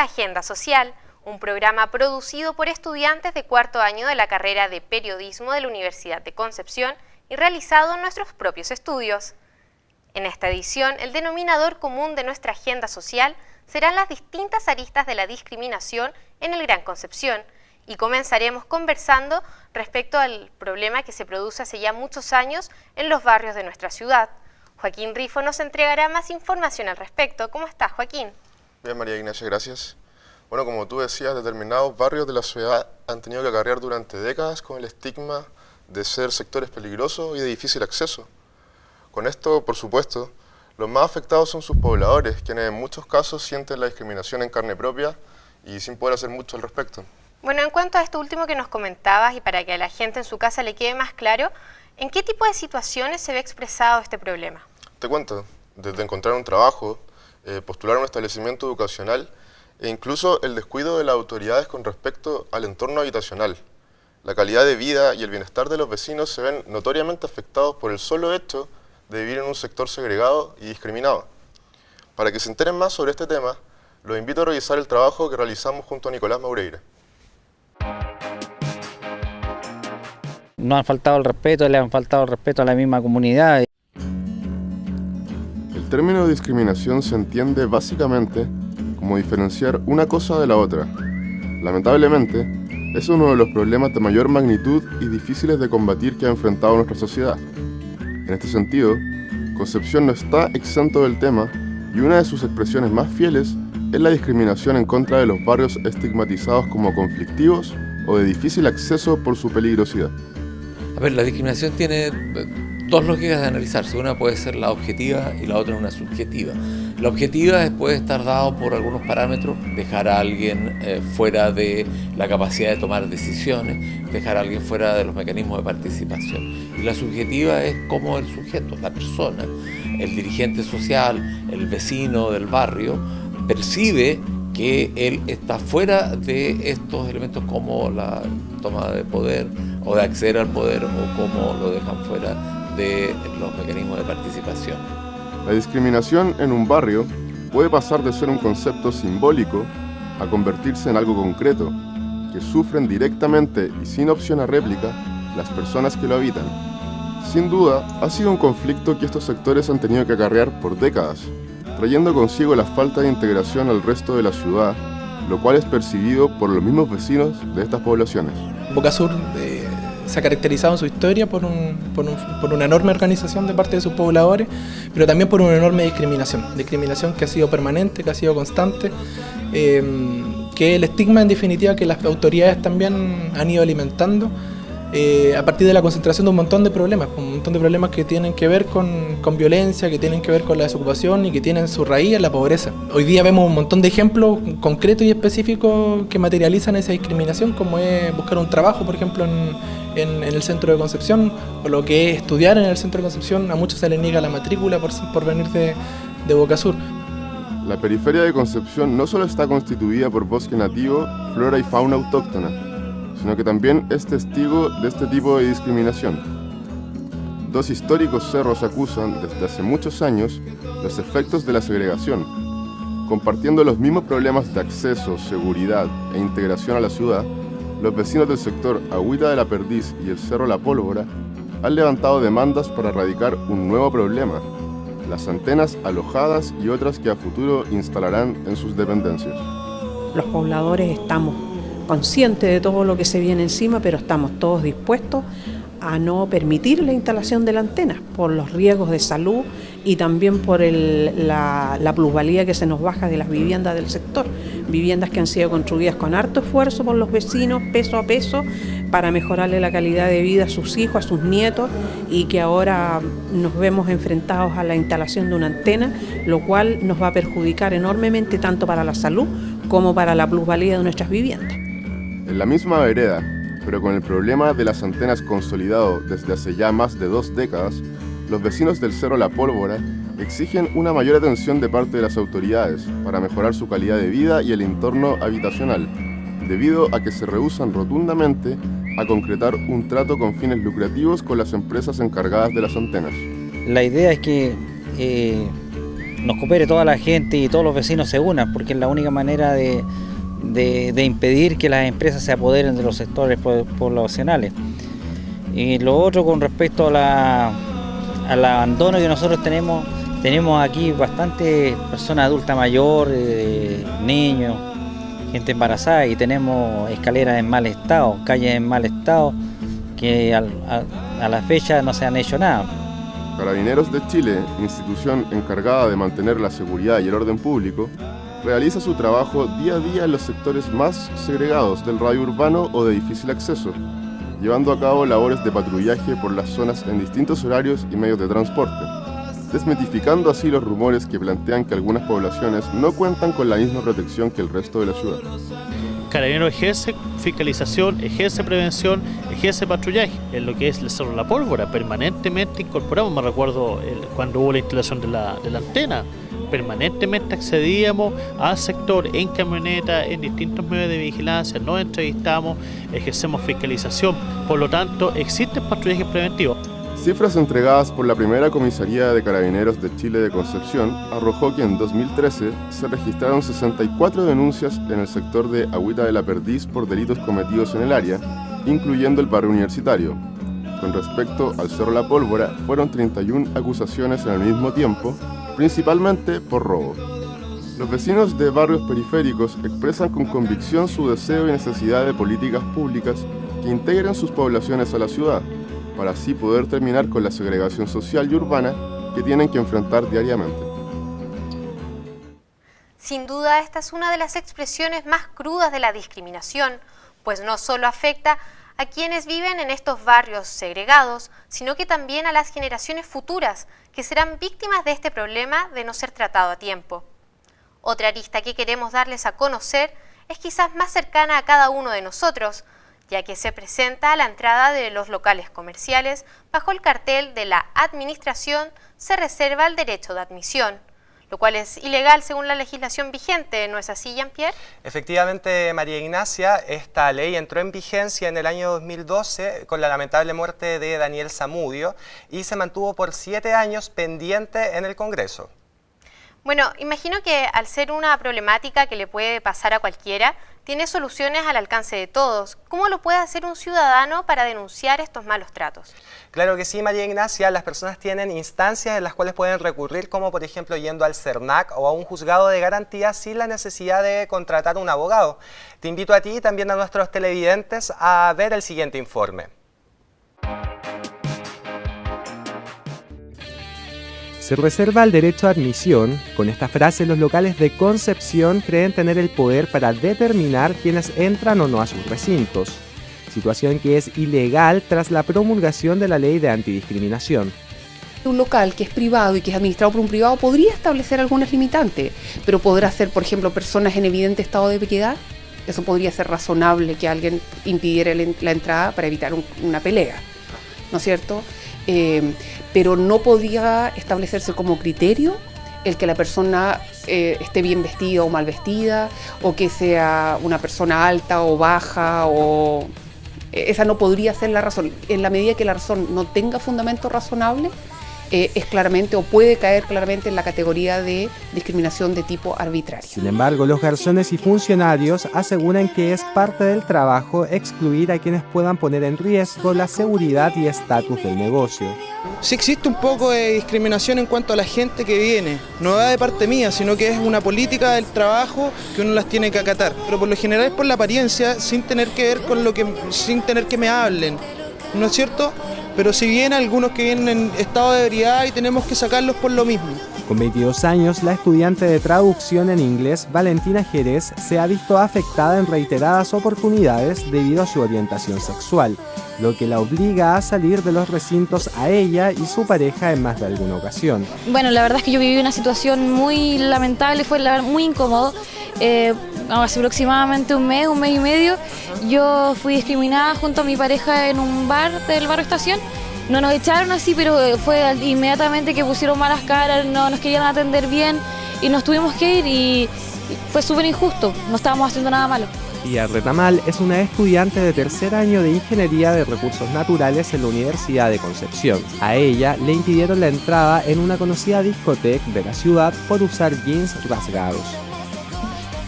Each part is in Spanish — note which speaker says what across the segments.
Speaker 1: a Agenda Social, un programa producido por estudiantes de cuarto año de la carrera de Periodismo de la Universidad de Concepción y realizado en nuestros propios estudios. En esta edición, el denominador común de nuestra agenda social serán las distintas aristas de la discriminación en el Gran Concepción, y comenzaremos conversando respecto al problema que se produce hace ya muchos años en los barrios de nuestra ciudad. Joaquín Rifo nos entregará más información al respecto. ¿Cómo estás, Joaquín?
Speaker 2: Bien, María Ignacia, gracias. Bueno, como tú decías, determinados barrios de la ciudad han tenido que acarrear durante décadas con el estigma de ser sectores peligrosos y de difícil acceso. Con esto, por supuesto, los más afectados son sus pobladores, quienes en muchos casos sienten la discriminación en carne propia y sin poder hacer mucho al respecto.
Speaker 1: Bueno, en cuanto a esto último que nos comentabas y para que a la gente en su casa le quede más claro, ¿en qué tipo de situaciones se ve expresado este problema?
Speaker 2: Te cuento, desde encontrar un trabajo, postular a un establecimiento educacional e incluso el descuido de las autoridades con respecto al entorno habitacional. La calidad de vida y el bienestar de los vecinos se ven notoriamente afectados por el solo hecho de vivir en un sector segregado y discriminado. Para que se enteren más sobre este tema, los invito a revisar el trabajo que realizamos junto a Nicolás Maureira.
Speaker 3: No han faltado el respeto, le han faltado el respeto a la misma comunidad.
Speaker 2: El término discriminación se entiende básicamente como diferenciar una cosa de la otra. Lamentablemente, es uno de los problemas de mayor magnitud y difíciles de combatir que ha enfrentado nuestra sociedad. En este sentido, Concepción no está exento del tema y una de sus expresiones más fieles es la discriminación en contra de los barrios estigmatizados como conflictivos o de difícil acceso por su peligrosidad.
Speaker 4: A ver, la discriminación tiene dos lógicas de analizarse. Una puede ser la objetiva y la otra una subjetiva. La objetiva puede estar dado por algunos parámetros, dejar a alguien fuera de la capacidad de tomar decisiones, dejar a alguien fuera de los mecanismos de participación. Y la subjetiva es cómo el sujeto, la persona, el dirigente social, el vecino del barrio, percibe que él está fuera de estos elementos como la toma de poder o de acceder al poder o cómo lo dejan fuera de los mecanismos de participación.
Speaker 2: La discriminación en un barrio puede pasar de ser un concepto simbólico a convertirse en algo concreto, que sufren directamente y sin opción a réplica las personas que lo habitan. Sin duda, ha sido un conflicto que estos sectores han tenido que acarrear por décadas, trayendo consigo la falta de integración al resto de la ciudad, lo cual es percibido por los mismos vecinos de estas poblaciones.
Speaker 5: Bocasur se ha caracterizado en su historia por una enorme organización de parte de sus pobladores, pero también por una enorme discriminación que ha sido permanente, que ha sido constante, que el estigma en definitiva que las autoridades también han ido alimentando a partir de la concentración de un montón de problemas que tienen que ver con violencia, que tienen que ver con la desocupación y que tienen su raíz en la pobreza. Hoy día vemos un montón de ejemplos concretos y específicos que materializan esa discriminación, como es buscar un trabajo, por ejemplo, en el centro de Concepción, o lo que es estudiar en el centro de Concepción. A muchos se les niega la matrícula por venir de Bocasur.
Speaker 2: La periferia de Concepción no solo está constituida por bosque nativo, flora y fauna autóctona, sino que también es testigo de este tipo de discriminación. Dos históricos cerros acusan desde hace muchos años los efectos de la segregación. Compartiendo los mismos problemas de acceso, seguridad e integración a la ciudad, los vecinos del sector Agüita de la Perdiz y el Cerro La Pólvora han levantado demandas para erradicar un nuevo problema: las antenas alojadas y otras que a futuro instalarán en sus dependencias.
Speaker 6: Los pobladores estamos conscientes de todo lo que se viene encima, pero estamos todos dispuestos a no permitir la instalación de la antena por los riesgos de salud y también por la plusvalía que se nos baja de las viviendas del sector. Viviendas que han sido construidas con harto esfuerzo por los vecinos, peso a peso, para mejorarle la calidad de vida a sus hijos, a sus nietos, y que ahora nos vemos enfrentados a la instalación de una antena, lo cual nos va a perjudicar enormemente tanto para la salud como para la plusvalía de nuestras viviendas.
Speaker 2: En la misma vereda, pero con el problema de las antenas consolidado desde hace ya más de 2 décadas, los vecinos del Cerro La Pólvora exigen una mayor atención de parte de las autoridades para mejorar su calidad de vida y el entorno habitacional, debido a que se rehúsan rotundamente a concretar un trato con fines lucrativos con las empresas encargadas de las antenas.
Speaker 3: La idea es que nos coopere toda la gente y todos los vecinos se unan, porque es la única manera de impedir que las empresas se apoderen de los sectores poblacionales. Y lo otro con respecto al abandono que nosotros tenemos aquí bastante personas adultas mayores, niños, gente embarazada, y tenemos escaleras en mal estado, calles en mal estado, que a la fecha no se han hecho nada.
Speaker 2: Carabineros de Chile, institución encargada de mantener la seguridad y el orden público, realiza su trabajo día a día en los sectores más segregados del radio urbano o de difícil acceso, llevando a cabo labores de patrullaje por las zonas en distintos horarios y medios de transporte, desmitificando así los rumores que plantean que algunas poblaciones no cuentan con la misma protección que el resto de la ciudad.
Speaker 7: Carabineros ejerce fiscalización, ejerce prevención, ejerce patrullaje. En lo que es el Cerro La Pólvora, permanentemente incorporamos, me recuerdo cuando hubo la instalación de la antena, permanentemente accedíamos al sector en camioneta, en distintos medios de vigilancia, nos entrevistamos, ejercemos fiscalización, por lo tanto existen patrullajes preventivos.
Speaker 2: Cifras entregadas por la primera comisaría de Carabineros de Chile de Concepción arrojó que en 2013 se registraron 64 denuncias en el sector de Agüita de la Perdiz por delitos cometidos en el área, incluyendo el barrio universitario. Con respecto al Cerro La Pólvora, fueron 31 acusaciones en el mismo tiempo, principalmente por robo. Los vecinos de barrios periféricos expresan con convicción su deseo y necesidad de políticas públicas que integren sus poblaciones a la ciudad, para así poder terminar con la segregación social y urbana que tienen que enfrentar diariamente.
Speaker 1: Sin duda, esta es una de las expresiones más crudas de la discriminación, pues no solo afecta a quienes viven en estos barrios segregados, sino que también a las generaciones futuras, que serán víctimas de este problema de no ser tratado a tiempo. Otra arista que queremos darles a conocer es quizás más cercana a cada uno de nosotros, ya que se presenta a la entrada de los locales comerciales bajo el cartel de la Administración se reserva el derecho de admisión, lo cual es ilegal según la legislación vigente, ¿no es así, Jean-Pierre?
Speaker 8: Efectivamente, María Ignacia, esta ley entró en vigencia en el año 2012 con la lamentable muerte de Daniel Zamudio y se mantuvo por 7 años pendiente en el Congreso.
Speaker 1: Bueno, imagino que al ser una problemática que le puede pasar a cualquiera, tiene soluciones al alcance de todos. ¿Cómo lo puede hacer un ciudadano para denunciar estos malos tratos?
Speaker 8: Claro que sí, María Ignacia. Las personas tienen instancias en las cuales pueden recurrir, como por ejemplo yendo al CERNAC o a un juzgado de garantía sin la necesidad de contratar un abogado. Te invito a ti y también a nuestros televidentes a ver el siguiente informe.
Speaker 9: Se reserva el derecho a admisión. Con esta frase, los locales de Concepción creen tener el poder para determinar quiénes entran o no a sus recintos, situación que es ilegal tras la promulgación de la ley de antidiscriminación.
Speaker 10: Un local que es privado y que es administrado por un privado podría establecer algunas limitantes, pero podrá ser, por ejemplo, personas en evidente estado de ebriedad. Eso podría ser razonable que alguien impidiera la entrada para evitar una pelea, ¿no es cierto? Pero no podía establecerse como criterio el que la persona esté bien vestida o mal vestida, o que sea una persona alta o baja, o esa no podría ser la razón. En la medida que la razón no tenga fundamento razonable, es claramente o puede caer claramente en la categoría de discriminación de tipo arbitrario.
Speaker 9: Sin embargo, los garzones y funcionarios aseguran que es parte del trabajo excluir a quienes puedan poner en riesgo la seguridad y estatus del negocio.
Speaker 11: Sí existe un poco de discriminación en cuanto a la gente que viene, no va de parte mía, sino que es una política del trabajo que uno las tiene que acatar, pero por lo general es por la apariencia, sin tener que ver con sin tener que me hablen, ¿no es cierto? Pero si bien algunos que vienen en estado de ebriedad y tenemos que sacarlos por lo mismo.
Speaker 9: Con 22 años, la estudiante de traducción en inglés, Valentina Jerez, se ha visto afectada en reiteradas oportunidades debido a su orientación sexual, lo que la obliga a salir de los recintos a ella y su pareja en más de alguna ocasión.
Speaker 12: Bueno, la verdad es que yo viví una situación muy lamentable, fue muy incómodo. Hace aproximadamente un mes y medio, yo fui discriminada junto a mi pareja en un bar del barrio Estación. No nos echaron así, pero fue inmediatamente que pusieron malas caras, no nos querían atender bien y nos tuvimos que ir y fue súper injusto, no estábamos haciendo nada malo.
Speaker 9: Sofía Retamal es una estudiante de tercer año de Ingeniería de Recursos Naturales en la Universidad de Concepción. A ella le impidieron la entrada en una conocida discoteca de la ciudad por usar jeans rasgados.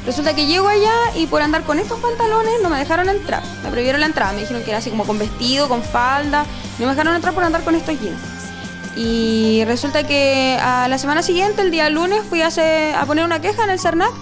Speaker 13: Resulta que llego allá y por andar con estos pantalones no me dejaron entrar. Me prohibieron la entrada, me dijeron que era así como con vestido, con falda. No me dejaron entrar por andar con estos jeans. Y resulta que a la semana siguiente, el día lunes, fui a poner una queja en el CERNAC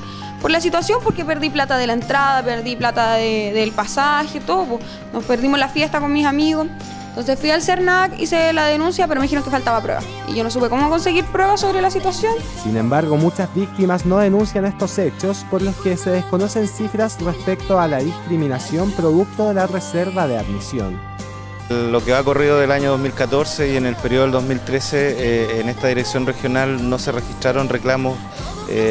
Speaker 13: por la situación, porque perdí plata de la entrada, perdí plata del pasaje, todo. Pues. Nos perdimos la fiesta con mis amigos. Entonces fui al CERNAC, hice la denuncia, pero me dijeron que faltaba prueba. Y yo no supe cómo conseguir pruebas sobre la situación.
Speaker 9: Sin embargo, muchas víctimas no denuncian estos hechos, por los que se desconocen cifras respecto a la discriminación producto de la reserva de admisión.
Speaker 14: Lo que va corrido del año 2014 y en el periodo del 2013, en esta dirección regional no se registraron reclamos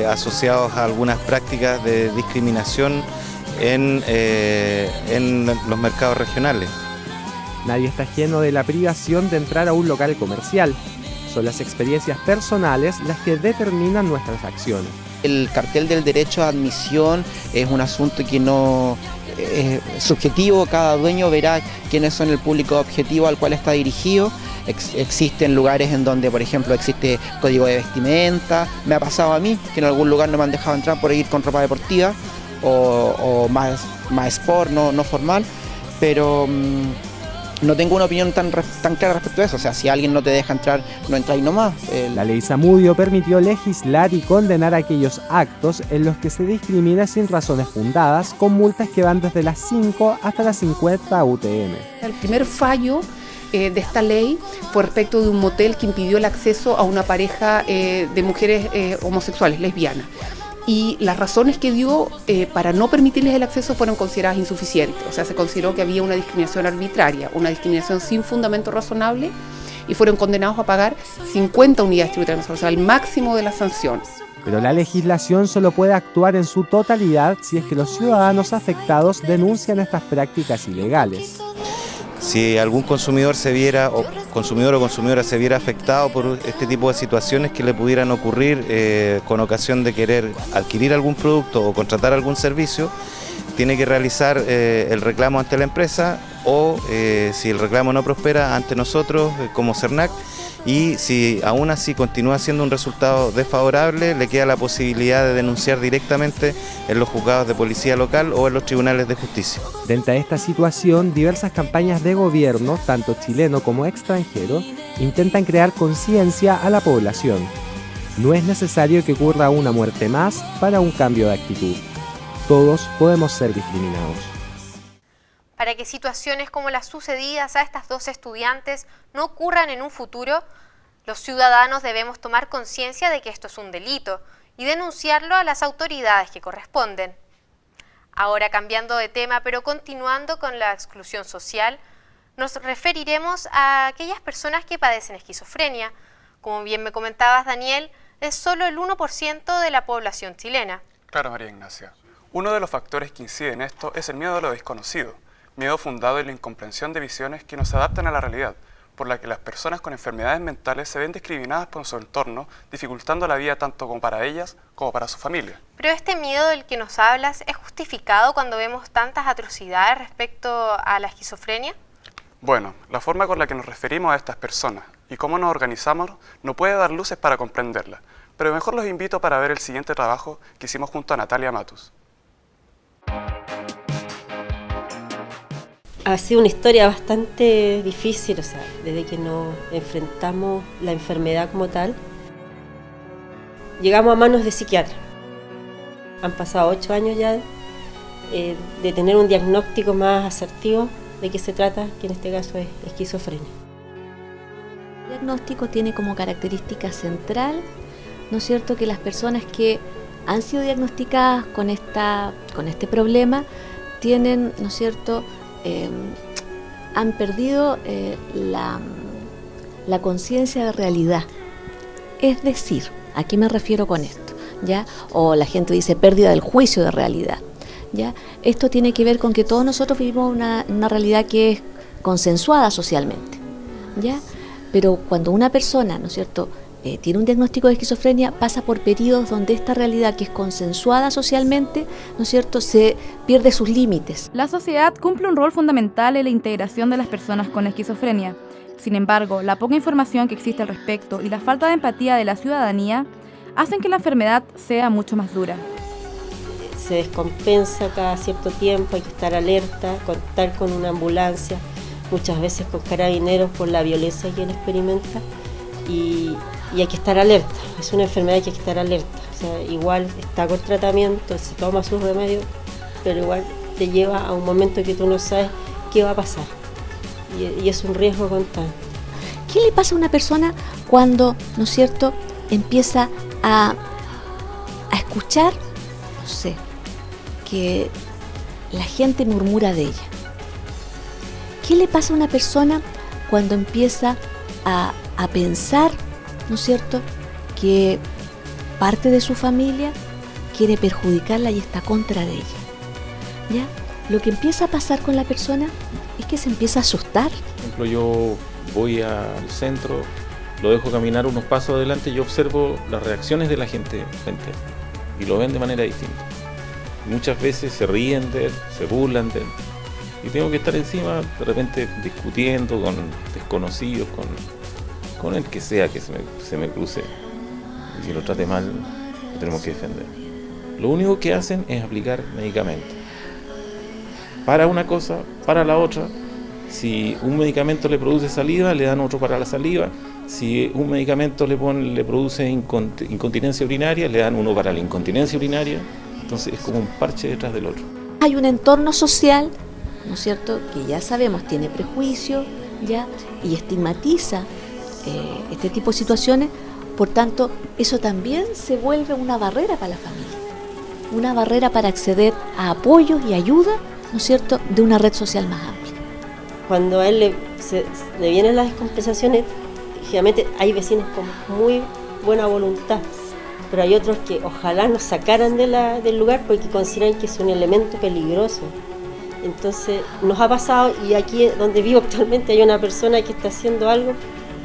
Speaker 14: asociados a algunas prácticas de discriminación en los mercados regionales.
Speaker 9: Nadie está ajeno de la privación de entrar a un local comercial. Son las experiencias personales las que determinan nuestras acciones.
Speaker 15: El cartel del derecho a admisión es un asunto que no es subjetivo, cada dueño verá quiénes son el público objetivo al cual está dirigido. Existen lugares en donde, por ejemplo, existe código de vestimenta. Me ha pasado a mí que en algún lugar no me han dejado entrar por ir con ropa deportiva o más sport, no formal, pero no tengo una opinión tan clara respecto a eso. O sea, si alguien no te deja entrar, no entráis nomás.
Speaker 9: La ley Zamudio permitió legislar y condenar aquellos actos en los que se discrimina sin razones fundadas, con multas que van desde las 5 hasta las 50 UTM.
Speaker 10: El primer fallo de esta ley fue respecto de un motel que impidió el acceso a una pareja de mujeres homosexuales, lesbianas. Y las razones que dio para no permitirles el acceso fueron consideradas insuficientes. O sea, se consideró que había una discriminación arbitraria, una discriminación sin fundamento razonable, y fueron condenados a pagar 50 unidades tributarias, o sea, el máximo de las sanciones.
Speaker 9: Pero la legislación solo puede actuar en su totalidad si es que los ciudadanos afectados denuncian estas prácticas ilegales.
Speaker 14: Si algún consumidor o consumidora se viera afectado por este tipo de situaciones que le pudieran ocurrir con ocasión de querer adquirir algún producto o contratar algún servicio, tiene que realizar el reclamo ante la empresa o, si el reclamo no prospera, ante nosotros como CERNAC, y si aún así continúa siendo un resultado desfavorable, le queda la posibilidad de denunciar directamente en los juzgados de policía local o en los tribunales de justicia.
Speaker 9: Frente a esta situación, diversas campañas de gobierno, tanto chileno como extranjero, intentan crear conciencia a la población. No es necesario que ocurra una muerte más para un cambio de actitud. Todos podemos ser discriminados.
Speaker 1: Para que situaciones como las sucedidas a estas dos estudiantes no ocurran en un futuro, los ciudadanos debemos tomar conciencia de que esto es un delito y denunciarlo a las autoridades que corresponden. Ahora, cambiando de tema, pero continuando con la exclusión social, nos referiremos a aquellas personas que padecen esquizofrenia. Como bien me comentabas, Daniel, es solo el 1% de la población chilena.
Speaker 16: Claro, María Ignacia. Uno de los factores que incide en esto es el miedo a lo desconocido. Miedo fundado en la incomprensión de visiones que no se adaptan a la realidad, por la que las personas con enfermedades mentales se ven discriminadas por su entorno, dificultando la vida tanto como para ellas como para su familia.
Speaker 1: Pero este miedo del que nos hablas, ¿es justificado cuando vemos tantas atrocidades respecto a la esquizofrenia?
Speaker 16: Bueno, la forma con la que nos referimos a estas personas y cómo nos organizamos no puede dar luces para comprenderla, pero mejor los invito para ver el siguiente trabajo que hicimos junto a Natalia Matus.
Speaker 17: Ha sido una historia bastante difícil, o sea, desde que nos enfrentamos la enfermedad como tal, llegamos a manos de psiquiatra. Han pasado 8 años ya de tener un diagnóstico más asertivo de qué se trata, que en este caso es esquizofrenia.
Speaker 18: El diagnóstico tiene como característica central, ¿no es cierto?, que las personas que han sido diagnosticadas con este problema tienen, ¿no es cierto?, han perdido la conciencia de realidad. Es decir, ¿a qué me refiero con esto? ¿Ya? O la gente dice pérdida del juicio de realidad. ¿Ya? Esto tiene que ver con que todos nosotros vivimos una realidad que es consensuada socialmente. ¿Ya? Pero cuando una persona, ¿no es cierto?, tiene un diagnóstico de esquizofrenia pasa por periodos donde esta realidad, que es consensuada socialmente, ¿no es cierto?, se pierde sus límites.
Speaker 19: La sociedad cumple un rol fundamental en la integración de las personas con esquizofrenia. Sin embargo, la poca información que existe al respecto y la falta de empatía de la ciudadanía hacen que la enfermedad sea mucho más dura.
Speaker 17: Se descompensa cada cierto tiempo, hay que estar alerta, contar con una ambulancia, muchas veces con carabineros por la violencia que él experimenta, y hay que estar alerta. Es una enfermedad que hay que estar alerta. O sea, igual está con tratamiento, se toma sus remedios, pero igual te lleva a un momento que tú no sabes qué va a pasar. Y es un riesgo constante.
Speaker 18: ¿Qué le pasa a una persona cuando, ¿no es cierto?, empieza a escuchar, no sé, que la gente murmura de ella? ¿Qué le pasa a una persona cuando empieza a pensar, ¿no es cierto?, que parte de su familia quiere perjudicarla y está contra de ella? ¿Ya? Lo que empieza a pasar con la persona es que se empieza a asustar.
Speaker 20: Por ejemplo, yo voy al centro, lo dejo caminar unos pasos adelante y yo observo las reacciones de la gente frente a él y lo ven de manera distinta. Muchas veces se ríen de él, se burlan de él y tengo que estar encima de repente discutiendo con desconocidos, con el que sea que se me cruce, y si lo trate mal lo tenemos que defender. Lo único que hacen es aplicar medicamentos para una cosa, para la otra. Si un medicamento le produce saliva, le dan otro para la saliva. Si un medicamento le produce incontinencia urinaria, le dan uno para la incontinencia urinaria. Entonces es como un parche detrás del otro.
Speaker 18: Hay un entorno social, ¿no es cierto?, que ya sabemos tiene prejuicio, ya, y estigmatiza este tipo de situaciones. Por tanto, eso también se vuelve una barrera para la familia, una barrera para acceder a apoyos y ayuda, ¿no es cierto?, de una red social más amplia.
Speaker 17: Cuando a él le vienen las descompensaciones, generalmente hay vecinos con muy buena voluntad, pero hay otros que ojalá nos sacaran del lugar porque consideran que es un elemento peligroso. Entonces nos ha pasado, y aquí donde vivo actualmente hay una persona que está haciendo algo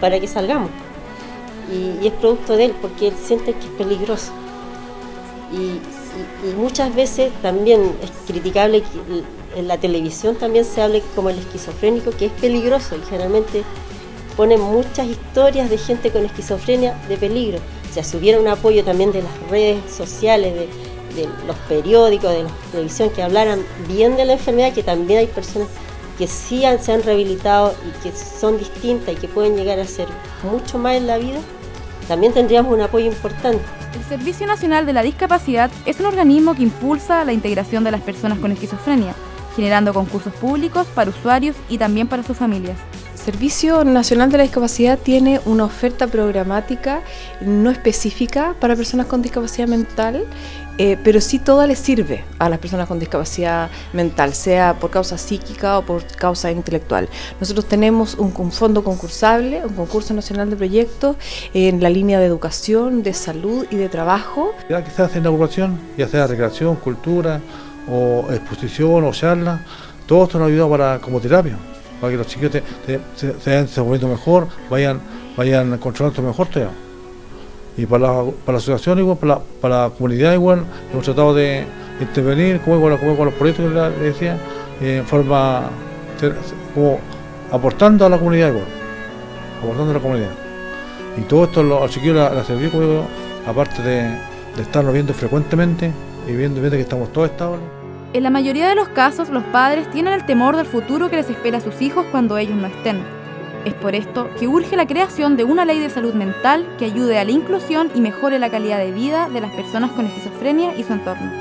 Speaker 17: para que salgamos, y es producto de él porque él siente que es peligroso. Y muchas veces también es criticable que en la televisión también se hable como el esquizofrénico, que es peligroso, y generalmente ponen muchas historias de gente con esquizofrenia de peligro. O sea, si hubiera un apoyo también de las redes sociales, de los periódicos, de la televisión, que hablaran bien de la enfermedad, que también hay personas que sí se han rehabilitado y que son distintas y que pueden llegar a ser mucho más en la vida, también tendríamos un apoyo importante.
Speaker 19: El Servicio Nacional de la Discapacidad es un organismo que impulsa la integración de las personas con esquizofrenia, generando concursos públicos para usuarios y también para sus familias.
Speaker 21: El Servicio Nacional de la Discapacidad tiene una oferta programática no específica para personas con discapacidad mental, pero sí toda les sirve a las personas con discapacidad mental, sea por causa psíquica o por causa intelectual. Nosotros tenemos un fondo concursable, un concurso nacional de proyectos en la línea de educación, de salud y de trabajo.
Speaker 22: Ya que se hace inauguración, ya sea recreación, cultura o exposición o charla, todo esto nos ha ayudado como terapia, para que los chiquillos se vayan desenvolviendo mejor, vayan controlando mejor todo. Y para la asociación igual, para la comunidad igual, hemos tratado de intervenir, como con los proyectos que le decía, en forma, como aportando a la comunidad igual, aportando a la comunidad. Y todo esto a los chiquillos les sirvió, como digo, aparte de estarnos viendo frecuentemente y viendo que estamos todos estables.
Speaker 19: En la mayoría de los casos, los padres tienen el temor del futuro que les espera a sus hijos cuando ellos no estén. Es por esto que urge la creación de una ley de salud mental que ayude a la inclusión y mejore la calidad de vida de las personas con esquizofrenia y su entorno.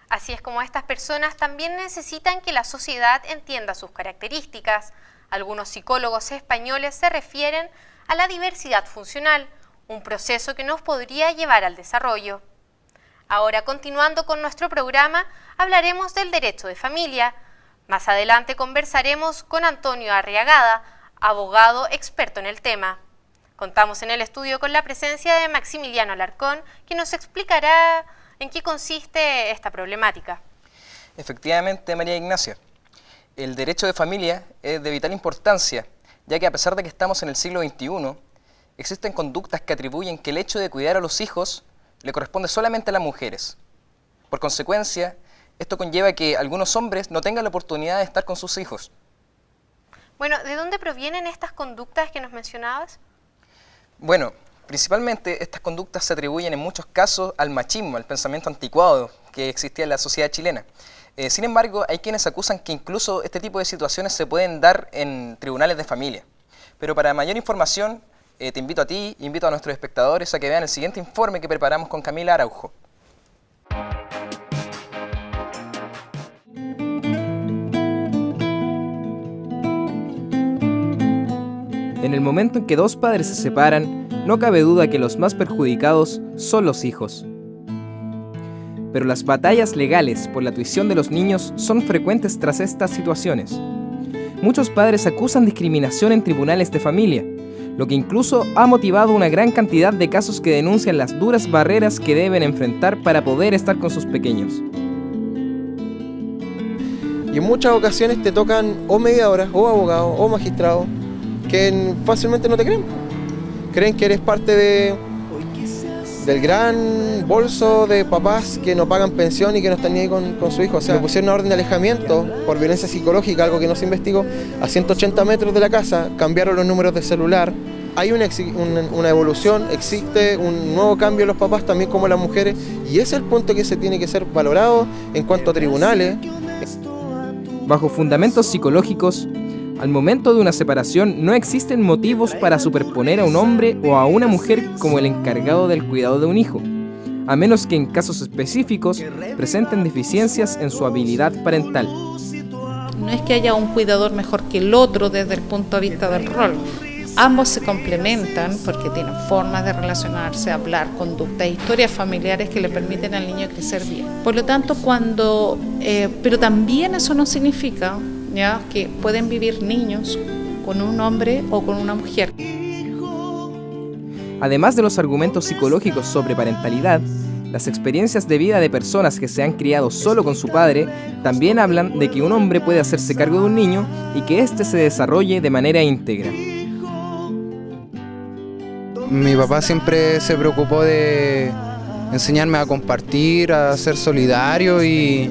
Speaker 1: Así es como estas personas también necesitan que la sociedad entienda sus características. Algunos psicólogos españoles se refieren a la diversidad funcional, un proceso que nos podría llevar al desarrollo. Ahora, continuando con nuestro programa, hablaremos del derecho de familia. Más adelante conversaremos con Antonio Arriagada, abogado experto en el tema. Contamos en el estudio con la presencia de Maximiliano Alarcón, que nos explicará en qué consiste esta problemática.
Speaker 23: Efectivamente, María Ignacia.
Speaker 4: El derecho de familia es de vital importancia, ya que a pesar de que estamos en el siglo XXI, existen conductas que atribuyen que el hecho de cuidar a los hijos le corresponde solamente a las mujeres. Por consecuencia, esto conlleva que algunos hombres no tengan la oportunidad de estar con sus hijos.
Speaker 1: Bueno, ¿de dónde provienen estas conductas que nos mencionabas?
Speaker 4: Bueno, principalmente estas conductas se atribuyen en muchos casos al machismo, al pensamiento anticuado que existía en la sociedad chilena. Sin embargo, hay quienes acusan que incluso este tipo de situaciones se pueden dar en tribunales de familia. Pero para mayor información, te invito a ti, invito a nuestros espectadores a que vean el siguiente informe que preparamos con Camila Araujo.
Speaker 5: En el momento en que dos padres se separan, no cabe duda que los más perjudicados son los hijos. Pero las batallas legales por la tuición de los niños son frecuentes tras estas situaciones. Muchos padres acusan discriminación en tribunales de familia, lo que incluso ha motivado una gran cantidad de casos que denuncian las duras barreras que deben enfrentar para poder estar con sus pequeños.
Speaker 11: Y en muchas ocasiones te tocan o mediadoras, o abogados, o magistrados, que fácilmente no te creen. Creen que eres parte del gran bolso de papás que no pagan pensión y que no están ni ahí con su hijo. O sea, pusieron una orden de alejamiento por violencia psicológica, algo que no se investigó, a 180 metros de la casa, cambiaron los números de celular. Hay una evolución, existe un nuevo cambio en los papás, también como las mujeres, y ese es el punto que se tiene que ser valorado en cuanto a tribunales.
Speaker 5: Bajo fundamentos psicológicos, al momento de una separación no existen motivos para superponer a un hombre o a una mujer como el encargado del cuidado de un hijo, a menos que en casos específicos presenten deficiencias en su habilidad parental.
Speaker 23: No es que haya un cuidador mejor que el otro desde el punto de vista del rol. Ambos se complementan porque tienen formas de relacionarse, hablar, conductas, historias familiares que le permiten al niño crecer bien. Por lo tanto, pero también eso no significa ¿ya? Que pueden vivir niños con un hombre o con una mujer.
Speaker 5: Además de los argumentos psicológicos sobre parentalidad, las experiencias de vida de personas que se han criado solo con su padre también hablan de que un hombre puede hacerse cargo de un niño y que éste se desarrolle de manera íntegra.
Speaker 24: Mi papá siempre se preocupó de enseñarme a compartir, a ser solidario y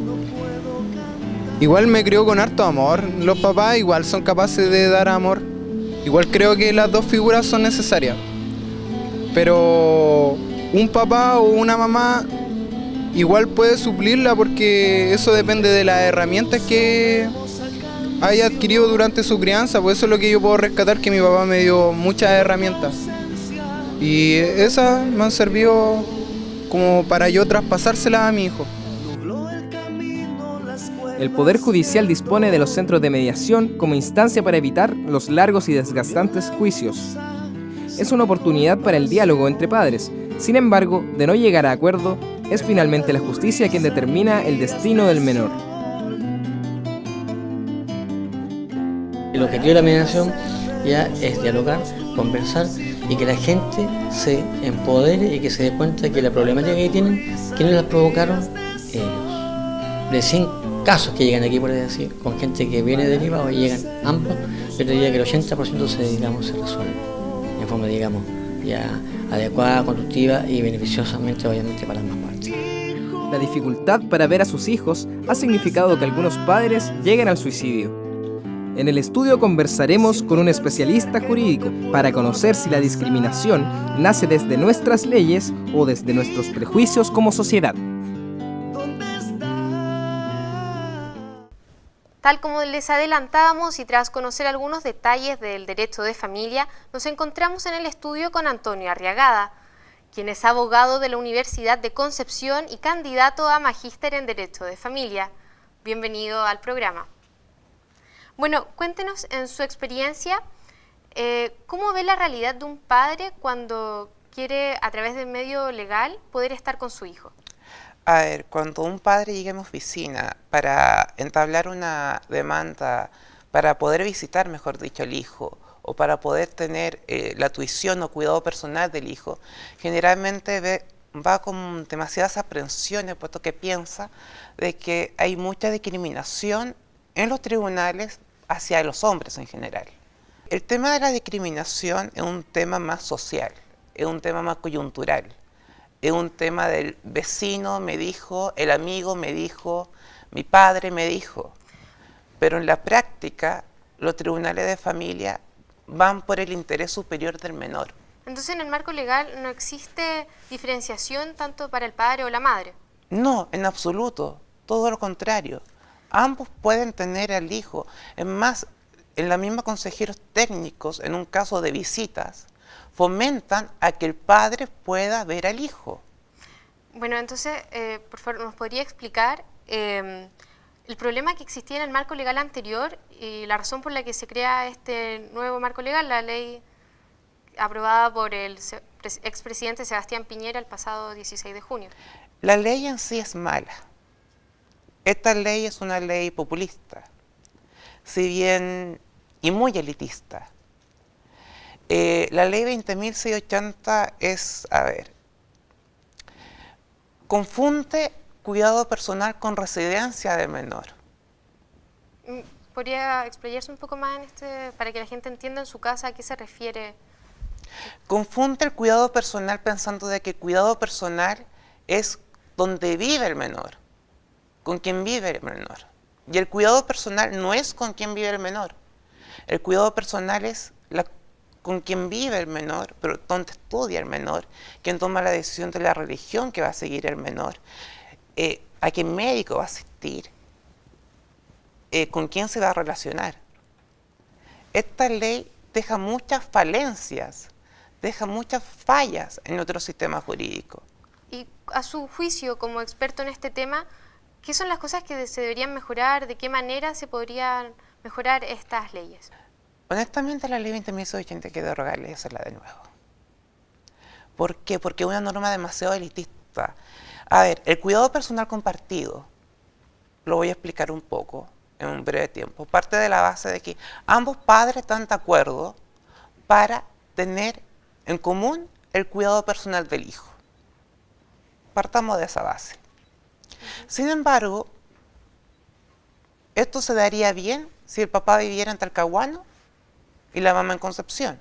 Speaker 24: igual me crió con harto amor. Los papás igual son capaces de dar amor. Igual creo que las dos figuras son necesarias. Pero un papá o una mamá igual puede suplirla porque eso depende de las herramientas que haya adquirido durante su crianza. Por eso es lo que yo puedo rescatar, que mi papá me dio muchas herramientas. Y esas me han servido como para yo traspasárselas a mi hijo.
Speaker 5: El Poder Judicial dispone de los centros de mediación como instancia para evitar los largos y desgastantes juicios. Es una oportunidad para el diálogo entre padres. Sin embargo, de no llegar a acuerdo, es finalmente la justicia quien determina el destino del menor.
Speaker 25: El objetivo de la mediación ya es dialogar, conversar y que la gente se empodere y que se dé cuenta que la problemática que tienen, quienes la provocaron, de 100 casos que llegan aquí, por decir, con gente que viene del IVA o llegan ambos, yo te diría que el 80% se resuelve en forma, digamos, ya adecuada, conductiva y beneficiosamente, obviamente, para ambas partes.
Speaker 5: La dificultad para ver a sus hijos ha significado que algunos padres lleguen al suicidio. En el estudio conversaremos con un especialista jurídico para conocer si la discriminación nace desde nuestras leyes o desde nuestros prejuicios como sociedad.
Speaker 1: Tal como les adelantábamos y tras conocer algunos detalles del derecho de familia, nos encontramos en el estudio con Antonio Arriagada, quien es abogado de la Universidad de Concepción y candidato a magíster en Derecho de Familia. Bienvenido al programa. Bueno, cuéntenos en su experiencia, ¿cómo ve la realidad de un padre cuando quiere, a través del medio legal, poder estar con su hijo?
Speaker 26: A ver, cuando un padre llega a mi oficina para entablar una demanda, para poder visitar, mejor dicho, al hijo, o para poder tener la tuición o cuidado personal del hijo, generalmente va con demasiadas aprensiones, puesto que piensa de que hay mucha discriminación en los tribunales hacia los hombres en general. El tema de la discriminación es un tema más social, es un tema más coyuntural, es un tema del vecino me dijo, el amigo me dijo, mi padre me dijo. Pero en la práctica, los tribunales de familia van por el interés superior del menor.
Speaker 1: Entonces, en el marco legal no existe diferenciación tanto para el padre o la madre.
Speaker 26: No, en absoluto, todo lo contrario. Ambos pueden tener al hijo. Es más, en la misma consejeros técnicos, en un caso de visitas, fomentan a que el padre pueda ver al hijo.
Speaker 1: Bueno, entonces, por favor, ¿nos podría explicar el problema que existía en el marco legal anterior y la razón por la que se crea este nuevo marco legal, la ley aprobada por el expresidente Sebastián Piñera el pasado 16 de junio?
Speaker 26: La ley en sí es mala. Esta ley es una ley populista, si bien y muy elitista. La ley 20.680 es, confunde cuidado personal con residencia del menor.
Speaker 1: ¿Podría explayarse un poco más en para que la gente entienda en su casa a qué se refiere?
Speaker 26: Confunde el cuidado personal pensando de que cuidado personal es donde vive el menor, con quien vive el menor. Y el cuidado personal no es con quien vive el menor. El cuidado personal es con quien vive el menor, pero donde estudia el menor, quien toma la decisión de la religión que va a seguir el menor, a qué médico va a asistir, con quién se va a relacionar. Esta ley deja muchas falencias, deja muchas fallas en nuestro sistema jurídico.
Speaker 1: Y a su juicio, como experto en este tema, ¿qué son las cosas que se deberían mejorar? ¿De qué manera se podrían mejorar estas leyes?
Speaker 26: Honestamente, la ley 20.680 hay que derogarla y hacerla de nuevo. ¿Por qué? Porque es una norma demasiado elitista. A ver, el cuidado personal compartido, lo voy a explicar un poco en un breve tiempo, parte de la base de que ambos padres están de acuerdo para tener en común el cuidado personal del hijo. Partamos de esa base. Sin embargo, esto se daría bien si el papá viviera en Talcahuano y la mamá en Concepción.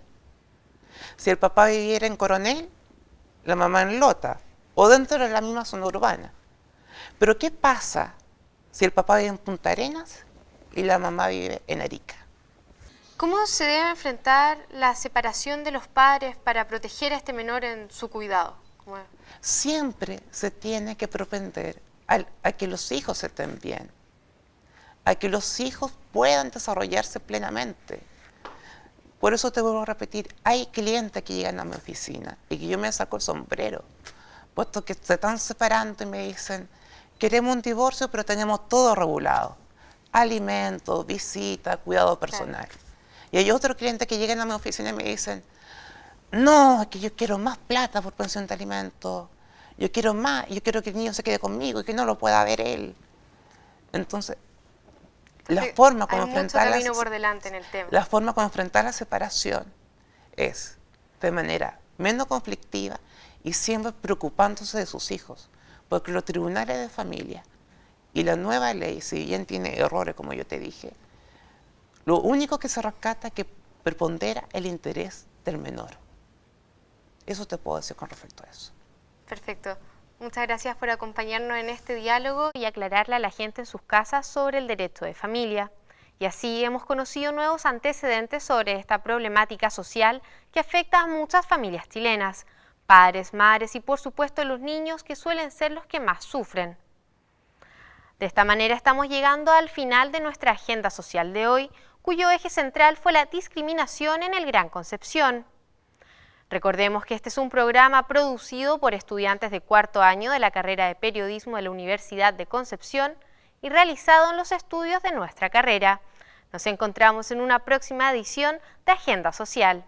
Speaker 26: Si el papá viviera en Coronel, la mamá en Lota, o dentro de la misma zona urbana. Pero ¿qué pasa si el papá vive en Punta Arenas y la mamá vive en Arica?
Speaker 1: ¿Cómo se debe enfrentar la separación de los padres para proteger a este menor en su cuidado?
Speaker 26: Siempre se tiene que propender a que los hijos estén bien, a que los hijos puedan desarrollarse plenamente. Por eso te vuelvo a repetir, hay clientes que llegan a mi oficina y que yo me saco el sombrero, puesto que se están separando y me dicen, queremos un divorcio pero tenemos todo regulado, alimentos, visita, cuidado personal. Claro. Y hay otros clientes que llegan a mi oficina y me dicen, no, es que yo quiero más plata por pensión de alimentos, yo quiero más, yo quiero que el niño se quede conmigo y que no lo pueda ver él. Entonces, la forma como enfrentar la separación es de manera menos conflictiva y siempre preocupándose de sus hijos, porque los tribunales de familia y la nueva ley, si bien tiene errores como yo te dije, lo único que se rescata es que prepondera el interés del menor. Eso te puedo decir con respecto a eso.
Speaker 1: Perfecto. Muchas gracias por acompañarnos en este diálogo y aclararle a la gente en sus casas sobre el derecho de familia. Y así hemos conocido nuevos antecedentes sobre esta problemática social que afecta a muchas familias chilenas, padres, madres y por supuesto los niños, que suelen ser los que más sufren. De esta manera estamos llegando al final de nuestra agenda social de hoy, cuyo eje central fue la discriminación en el Gran Concepción. Recordemos que este es un programa producido por estudiantes de cuarto año de la carrera de Periodismo de la Universidad de Concepción y realizado en los estudios de nuestra carrera. Nos encontramos en una próxima edición de Agenda Social.